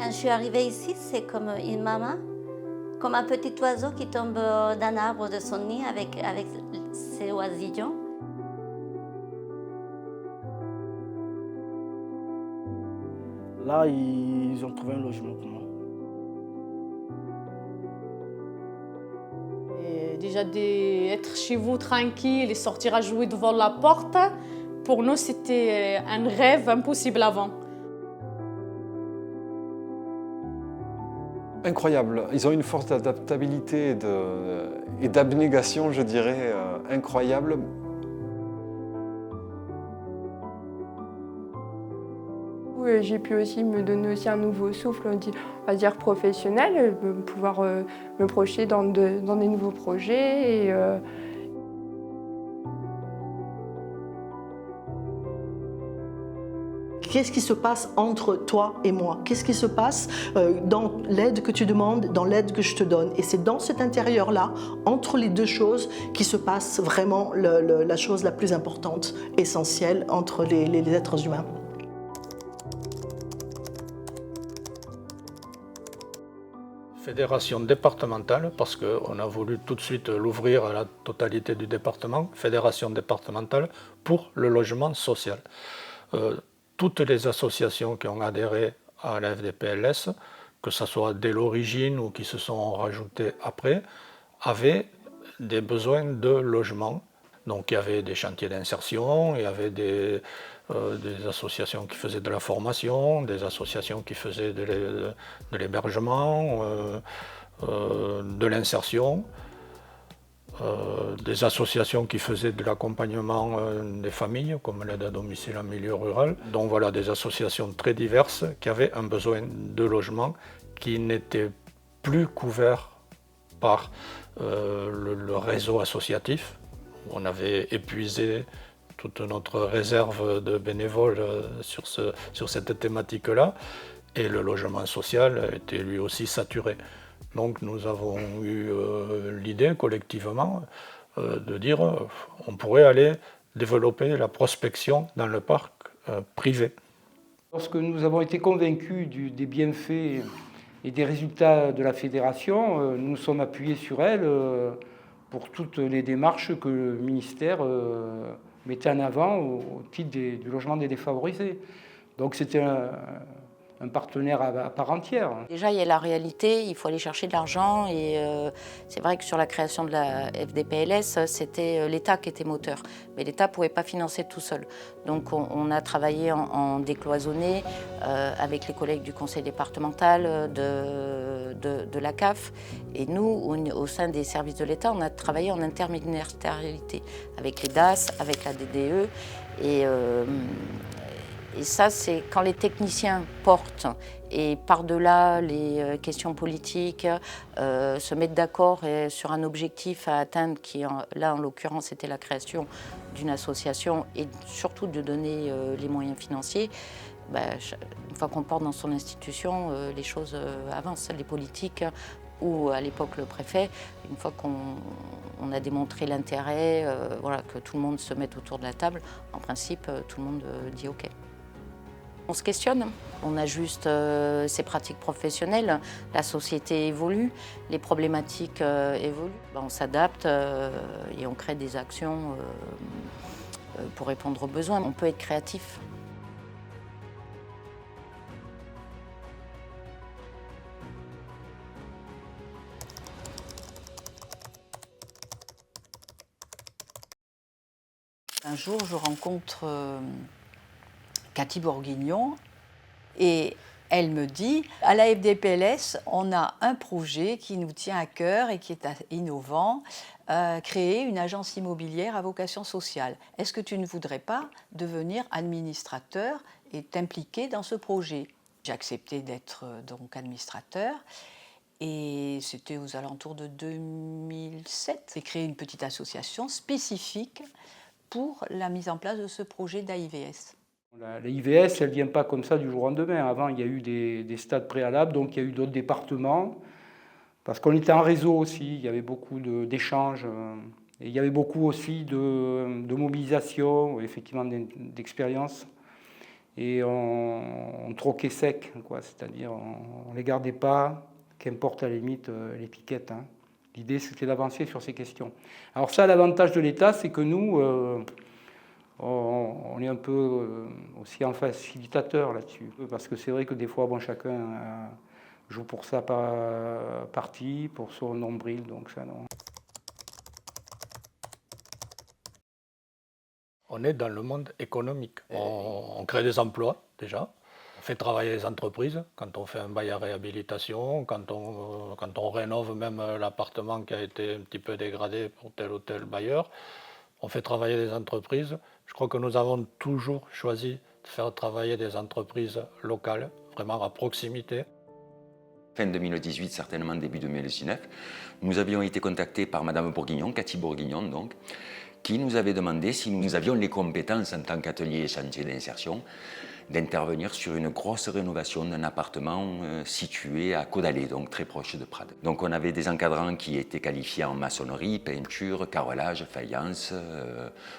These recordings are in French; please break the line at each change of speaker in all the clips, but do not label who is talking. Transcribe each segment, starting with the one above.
Quand je suis arrivée ici, c'est comme une maman, comme un petit oiseau qui tombe d'un arbre de son nid avec ses oisillons.
Là, ils ont trouvé un logement pour moi.
Et déjà d'être chez vous tranquille et sortir à jouer devant la porte, pour nous c'était un rêve impossible avant.
Incroyable. Ils ont une force d'adaptabilité et d'abnégation, je dirais, incroyable.
J'ai pu aussi me donner aussi un nouveau souffle, on va dire professionnel, pouvoir me projeter dans des nouveaux projets.
Qu'est-ce qui se passe entre toi et moi? Qu'est-ce qui se passe dans l'aide que tu demandes, dans l'aide que je te donne? Et c'est dans cet intérieur-là, entre les deux choses, qui se passe vraiment la chose la plus importante, essentielle entre les êtres humains.
Fédération départementale, parce qu'on a voulu tout de suite l'ouvrir à la totalité du département, fédération départementale pour le logement social. Toutes les associations qui ont adhéré à la FDPLS, que ce soit dès l'origine ou qui se sont rajoutées après, avaient des besoins de logement. Donc il y avait des chantiers d'insertion, il y avait des associations qui faisaient de la formation, des associations qui faisaient de l'hébergement, de l'insertion, des associations qui faisaient de l'accompagnement des familles, comme l'aide à domicile en milieu rural. Donc voilà, des associations très diverses qui avaient un besoin de logement qui n'était plus couvert par le réseau associatif. On avait épuisé toute notre réserve de bénévoles sur cette thématique-là, et le logement social était lui aussi saturé. Donc nous avons eu l'idée collectivement de dire on pourrait aller développer la prospection dans le parc privé.
Lorsque nous avons été convaincus des bienfaits et des résultats de la fédération, nous nous sommes appuyés sur elle pour toutes les démarches que le ministère mettait en avant au titre du logement des défavorisés. Donc c'était un partenaire à part entière.
Déjà, il y a la réalité, il faut aller chercher de l'argent et c'est vrai que sur la création de la FDPLS, c'était l'État qui était moteur. Mais l'État ne pouvait pas financer tout seul. Donc on a travaillé en décloisonné avec les collègues du conseil départemental, de la CAF. Et nous, au sein des services de l'État, on a travaillé en interministérialité avec les DAS, avec la DDE. Et ça, c'est quand les techniciens portent et par-delà les questions politiques, se mettent d'accord sur un objectif à atteindre qui, là, en l'occurrence, c'était la création d'une association et surtout de donner les moyens financiers. Une fois qu'on porte dans son institution, les choses avancent. Les politiques ou à l'époque le préfet, une fois qu'on a démontré l'intérêt, voilà, que tout le monde se mette autour de la table, en principe, tout le monde dit OK. On se questionne, on ajuste ses pratiques professionnelles, la société évolue, les problématiques évoluent. On s'adapte et on crée des actions pour répondre aux besoins. On peut être créatif. Un jour, je rencontre Cathy Bourguignon et elle me dit « À la FDPLS, on a un projet qui nous tient à cœur et qui est innovant, créer une agence immobilière à vocation sociale. Est-ce que tu ne voudrais pas devenir administrateur et t'impliquer dans ce projet ?» J'ai accepté d'être donc administrateur. Et c'était aux alentours de 2007. J'ai créé une petite association spécifique pour la mise en place de ce projet d'AIVS.
La IVS, elle ne vient pas comme ça du jour au lendemain. Avant, il y a eu des stades préalables, donc il y a eu d'autres départements. Parce qu'on était en réseau aussi, il y avait beaucoup d'échanges. Et il y avait beaucoup aussi de mobilisation, effectivement d'expérience. et on troquait sec, quoi. C'est-à-dire on ne les gardait pas, qu'importe à la limite l'étiquette. Hein. L'idée, c'était d'avancer sur ces questions. Alors ça, l'avantage de l'État, c'est que nous, on est un peu aussi en facilitateur là-dessus. Parce que c'est vrai que des fois, bon, chacun joue pour sa partie, pour son nombril, donc ça, non.
On est dans le monde économique. On crée des emplois, déjà. On fait travailler les entreprises quand on fait un bail à réhabilitation, quand on rénove même l'appartement qui a été un petit peu dégradé pour tel ou tel bailleur. On fait travailler des entreprises. Je crois que nous avons toujours choisi de faire travailler des entreprises locales, vraiment à proximité.
Fin 2018, certainement début 2019, nous avions été contactés par Madame Bourguignon, Cathy Bourguignon donc, qui nous avait demandé si nous avions les compétences en tant qu'atelier et chantier d'insertion d'intervenir sur une grosse rénovation d'un appartement situé à Caudalais, donc très proche de Prades. Donc on avait des encadrants qui étaient qualifiés en maçonnerie, peinture, carrelage, faïence,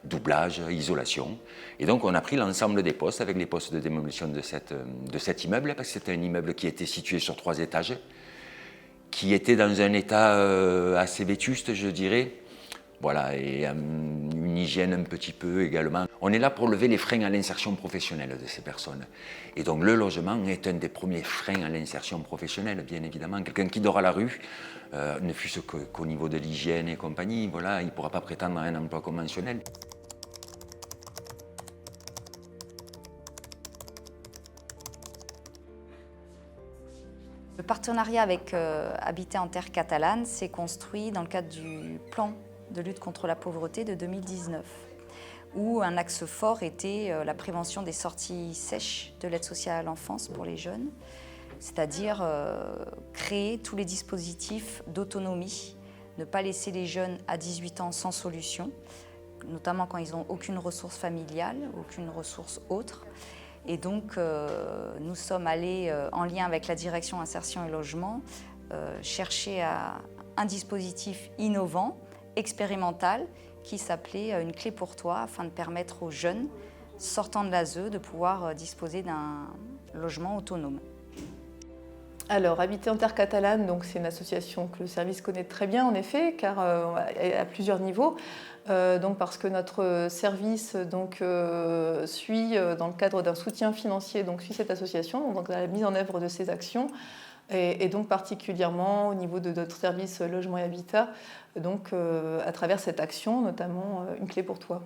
doublage, isolation. Et donc on a pris l'ensemble des postes avec les postes de démolition de cet immeuble, parce que c'était un immeuble qui était situé sur 3 étages, qui était dans un état assez vétuste, je dirais. Voilà, et une hygiène un petit peu également. On est là pour lever les freins à l'insertion professionnelle de ces personnes. Et donc le logement est un des premiers freins à l'insertion professionnelle, bien évidemment. Quelqu'un qui dort à la rue, ne fût-ce qu'au niveau de l'hygiène et compagnie, voilà, il ne pourra pas prétendre à un emploi conventionnel.
Le partenariat avec Habiter en terre catalane s'est construit dans le cadre du plan de lutte contre la pauvreté de 2019, où un axe fort était la prévention des sorties sèches de l'aide sociale à l'enfance pour les jeunes, c'est-à-dire créer tous les dispositifs d'autonomie, ne pas laisser les jeunes à 18 ans sans solution, notamment quand ils n'ont aucune ressource familiale, aucune ressource autre. Et donc, nous sommes allés, en lien avec la direction Insertion et Logement, chercher un dispositif innovant, expérimental, qui s'appelait Une clé pour toi, afin de permettre aux jeunes sortant de l'ASE de pouvoir disposer d'un logement autonome.
Alors, Habiter en terre catalane, c'est une association que le service connaît très bien, en effet, car à plusieurs niveaux. Parce que notre service suit, dans le cadre d'un soutien financier, suit cette association, donc la mise en œuvre de ces actions, et donc particulièrement au niveau de notre service logement et habitat, à travers cette action, notamment Une clé pour toi.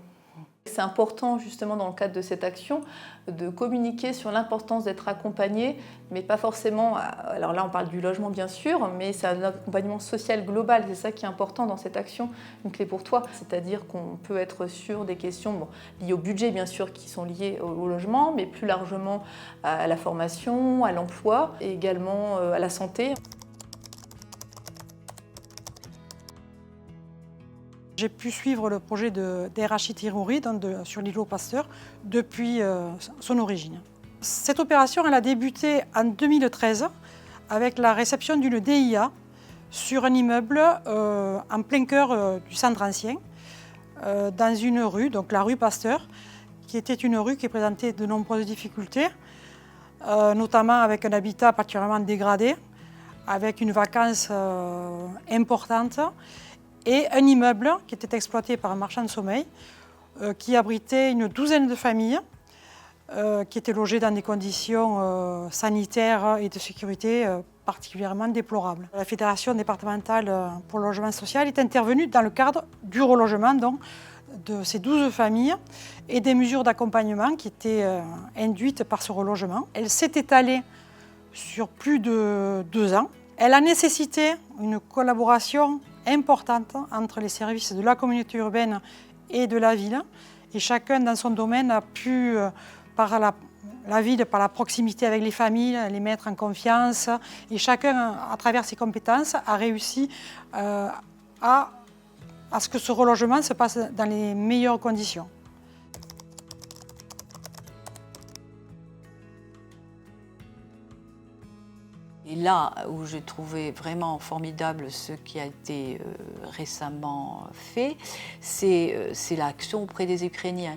C'est important justement dans le cadre de cette action de communiquer sur l'importance d'être accompagné, mais pas forcément, alors là on parle du logement bien sûr, mais c'est un accompagnement social global, c'est ça qui est important dans cette action Une clé pour toi, c'est-à-dire qu'on peut être sur des questions liées au budget bien sûr qui sont liées au logement, mais plus largement à la formation, à l'emploi et également à la santé.
J'ai pu suivre le projet de DRH Tirouri sur l'îlot Pasteur depuis son origine. Cette opération elle a débuté en 2013 avec la réception d'une DIA sur un immeuble en plein cœur du centre ancien, dans une rue, donc la rue Pasteur, qui était une rue qui présentait de nombreuses difficultés, notamment avec un habitat particulièrement dégradé, avec une vacance importante, et un immeuble qui était exploité par un marchand de sommeil qui abritait une douzaine de familles qui étaient logées dans des conditions sanitaires et de sécurité particulièrement déplorables. La Fédération départementale pour le logement social est intervenue dans le cadre du relogement de ces 12 familles et des mesures d'accompagnement qui étaient induites par ce relogement. Elle s'est étalée sur plus de 2 ans. Elle a nécessité une collaboration importante entre les services de la communauté urbaine et de la ville. Et chacun dans son domaine a pu, par la ville, par la proximité avec les familles, les mettre en confiance. Et chacun, à travers ses compétences, a réussi à ce que ce relogement se passe dans les meilleures conditions.
Et là où j'ai trouvé vraiment formidable ce qui a été récemment fait, c'est l'action auprès des Ukrainiens.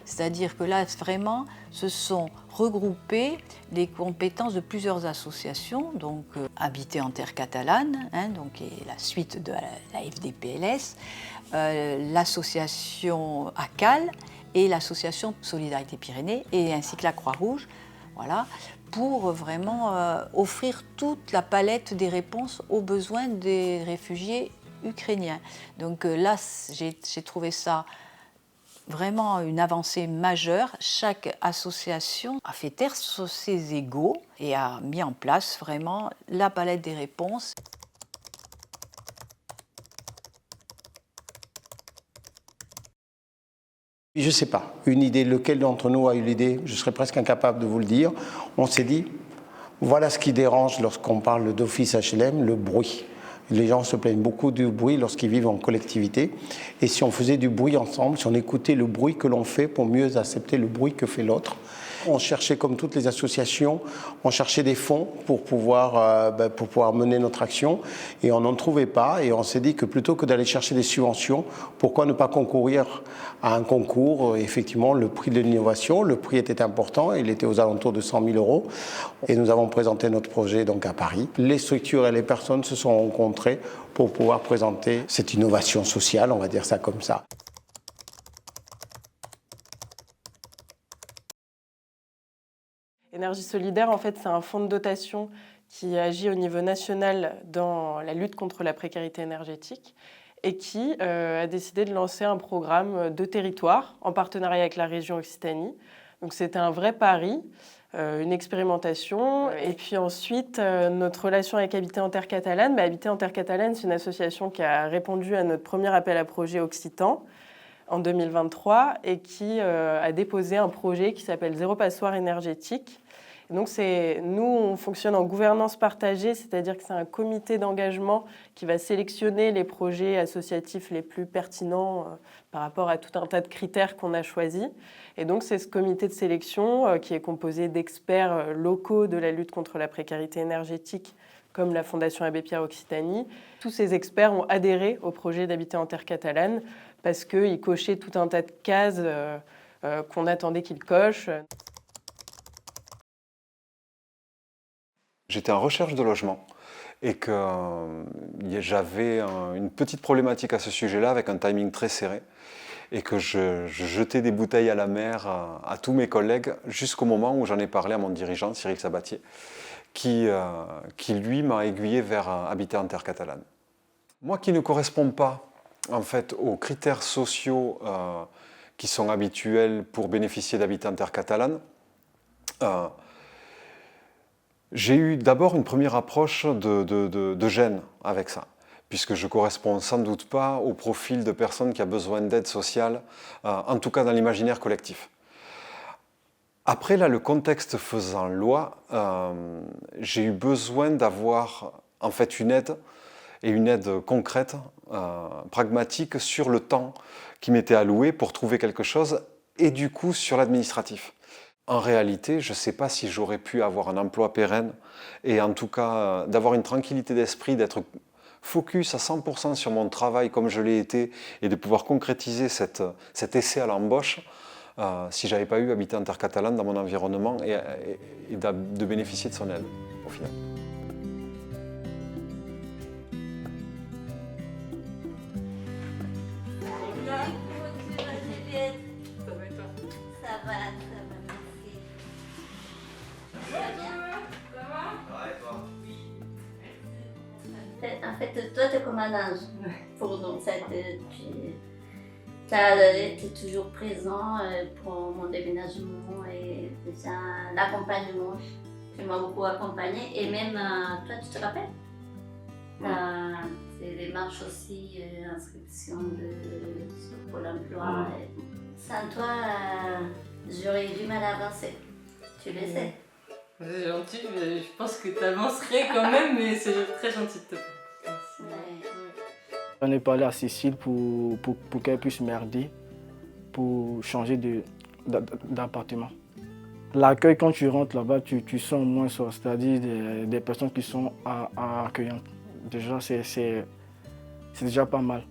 C'est-à-dire que là, vraiment, se sont regroupées les compétences de plusieurs associations, donc Habiter en terre catalane, donc, et la suite de la FDPLS, l'association ACAL et l'association Solidarité Pyrénées, et ainsi que la Croix-Rouge, voilà, pour vraiment offrir toute la palette des réponses aux besoins des réfugiés ukrainiens. Donc là, j'ai trouvé ça vraiment une avancée majeure. Chaque association a fait taire sur ses égos et a mis en place vraiment la palette des réponses.
Je ne sais pas, une idée, lequel d'entre nous a eu l'idée, je serais presque incapable de vous le dire. On s'est dit, voilà ce qui dérange lorsqu'on parle d'office HLM, le bruit. Les gens se plaignent beaucoup du bruit lorsqu'ils vivent en collectivité. Et si on faisait du bruit ensemble, si on écoutait le bruit que l'on fait pour mieux accepter le bruit que fait l'autre. On cherchait, comme toutes les associations, on cherchait des fonds pour pouvoir mener notre action. Et on n'en trouvait pas. Et on s'est dit que plutôt que d'aller chercher des subventions, pourquoi ne pas concourir à un concours? Effectivement, le prix de l'innovation, le prix était important. Il était aux alentours de 100 000 €. Et nous avons présenté notre projet donc à Paris. Les structures et les personnes se sont rencontrées pour pouvoir présenter cette innovation sociale, on va dire ça comme ça.
Énergie solidaire, en fait, c'est un fonds de dotation qui agit au niveau national dans la lutte contre la précarité énergétique et qui a décidé de lancer un programme de territoire en partenariat avec la région Occitanie. Donc c'était un vrai pari, une expérimentation. Et puis ensuite, notre relation avec Habiter en terre catalane. Habiter en terre catalane, c'est une association qui a répondu à notre premier appel à projet occitan en 2023 et qui a déposé un projet qui s'appelle Zéro passoire énergétique. Et donc nous, on fonctionne en gouvernance partagée, c'est-à-dire que c'est un comité d'engagement qui va sélectionner les projets associatifs les plus pertinents par rapport à tout un tas de critères qu'on a choisis. Et donc c'est ce comité de sélection qui est composé d'experts locaux de la lutte contre la précarité énergétique, comme la Fondation Abbé Pierre Occitanie. Tous ces experts ont adhéré au projet d'Habiter en terre catalane parce qu'ils cochaient tout un tas de cases qu'on attendait qu'ils cochent.
J'étais en recherche de logement et que j'avais une petite problématique à ce sujet-là avec un timing très serré et que je jetais des bouteilles à la mer à tous mes collègues jusqu'au moment où j'en ai parlé à mon dirigeant, Cyril Sabatier, qui lui m'a aiguillé vers Habiter en terre catalane. Moi qui ne correspond pas en fait aux critères sociaux qui sont habituels pour bénéficier d'Habiter en terre catalane, j'ai eu d'abord une première approche de gêne avec ça, puisque je ne corresponds sans doute pas au profil de personne qui a besoin d'aide sociale, en tout cas dans l'imaginaire collectif. Après, là, le contexte faisant loi, j'ai eu besoin d'avoir en fait une aide, et une aide concrète, pragmatique, sur le temps qui m'était alloué pour trouver quelque chose, et du coup sur l'administratif. En réalité, je ne sais pas si j'aurais pu avoir un emploi pérenne et en tout cas d'avoir une tranquillité d'esprit, d'être focus à 100% sur mon travail comme je l'ai été et de pouvoir concrétiser cet essai à l'embauche si je n'avais pas eu Habiter en terre catalane dans mon environnement et de bénéficier de son aide au final.
En fait, toi, tu es comme un ange pour nous. Tu as été toujours présent pour mon déménagement et déjà l'accompagnement. Tu m'as beaucoup accompagné et même toi, tu te rappelles? Tes démarches aussi, inscription sur Pôle emploi. Sans toi, j'aurais du mal à avancer. Tu le sais.
C'est gentil, mais je pense que tu avancerais quand même, mais c'est très gentil de te faire.
J'en ai parlé à Cécile pour qu'elle puisse m'aider pour changer d'appartement. L'accueil, quand tu rentres là-bas, tu sens au moins ça, c'est-à-dire des personnes qui sont accueillantes. Déjà, c'est déjà pas mal.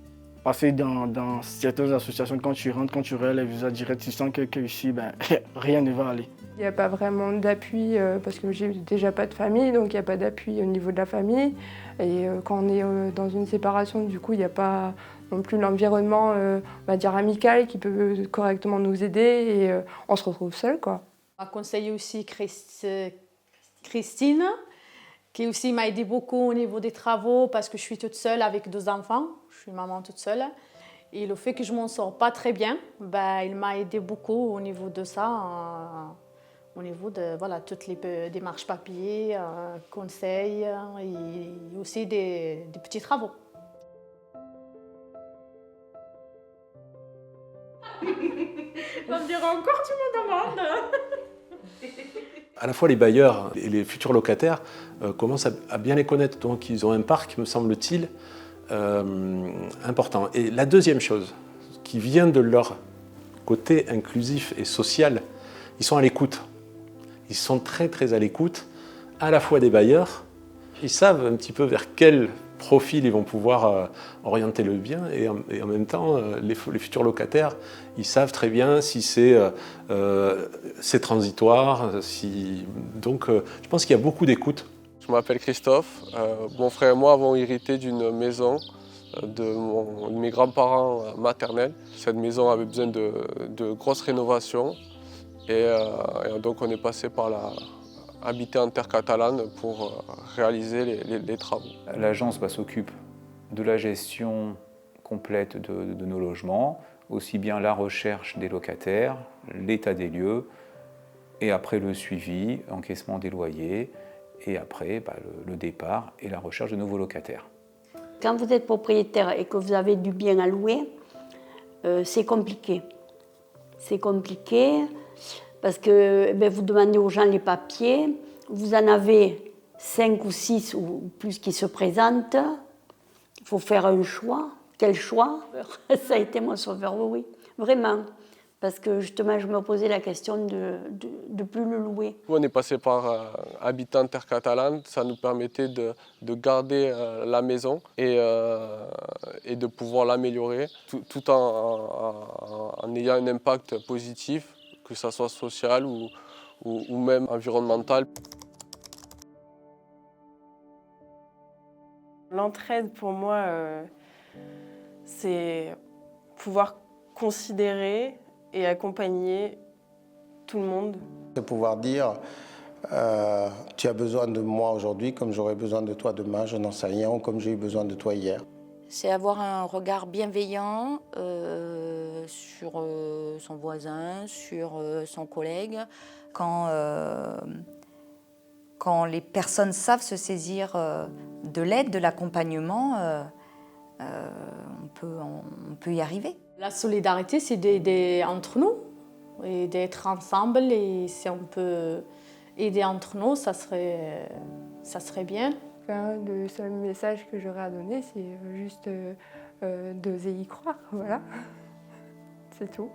Parce que dans certaines associations, quand tu rentres, quand tu regardes les visas directs, tu sens que ici, ben, rien ne va aller.
Il n'y a pas vraiment d'appui parce que j'ai déjà pas de famille, donc il n'y a pas d'appui au niveau de la famille. Et quand on est dans une séparation, du coup, il n'y a pas non plus l'environnement, on va dire, amical qui peut correctement nous aider et on se retrouve seul, quoi.
On m'a conseillé aussi Christine, qui aussi m'a aidé beaucoup au niveau des travaux parce que je suis toute seule avec 2 enfants. Je suis maman toute seule. Et le fait que je m'en sors pas très bien, ben, il m'a aidé beaucoup au niveau de ça, au niveau de voilà, toutes les démarches papier, conseils et aussi des petits travaux. On me dira encore, tu me demandes.
À la fois les bailleurs et les futurs locataires commencent à bien les connaître, donc ils ont un parc, me semble-t-il, important. Et la deuxième chose, qui vient de leur côté inclusif et social, ils sont à l'écoute. Ils sont très très à l'écoute, à la fois des bailleurs, ils savent un petit peu vers quel profil ils vont pouvoir orienter le bien, et en même temps, les futurs locataires, ils savent très bien si c'est transitoire. Donc je pense qu'il y a beaucoup d'écoute.
Je m'appelle Christophe. Mon frère et moi avons hérité d'une maison de mes grands-parents maternels. Cette maison avait besoin de grosses rénovations et donc on est passé par Habiter en terre catalane pour réaliser les travaux.
L'agence s'occupe de la gestion complète de nos logements, aussi bien la recherche des locataires, l'état des lieux, et après le suivi, encaissement des loyers, et après le départ et la recherche de nouveaux locataires.
Quand vous êtes propriétaire et que vous avez du bien à louer, c'est compliqué. C'est compliqué parce que vous demandez aux gens les papiers, vous en avez 5 ou 6 ou plus qui se présentent, il faut faire un choix. Quel choix? Ça a été mon sauveur, oui, vraiment. Parce que justement, je me posais la question de plus le louer.
On est passé par Habiter en terre catalane, ça nous permettait de garder la maison et de pouvoir l'améliorer, tout en ayant un impact positif, que ce soit social ou même environnemental.
L'entraide pour moi, c'est pouvoir considérer et accompagner tout le monde.
De pouvoir dire, tu as besoin de moi aujourd'hui comme j'aurai besoin de toi demain, je n'en sais rien, ou comme j'ai eu besoin de toi hier.
C'est avoir un regard bienveillant sur son voisin, sur son collègue.
Quand les personnes savent se saisir de l'aide, de l'accompagnement, on peut y arriver.
La solidarité, c'est d'aider entre nous et d'être ensemble. Et si on peut aider entre nous, ça serait bien.
Le seul message que j'aurais à donner, c'est juste d'oser y croire, voilà. C'est tout.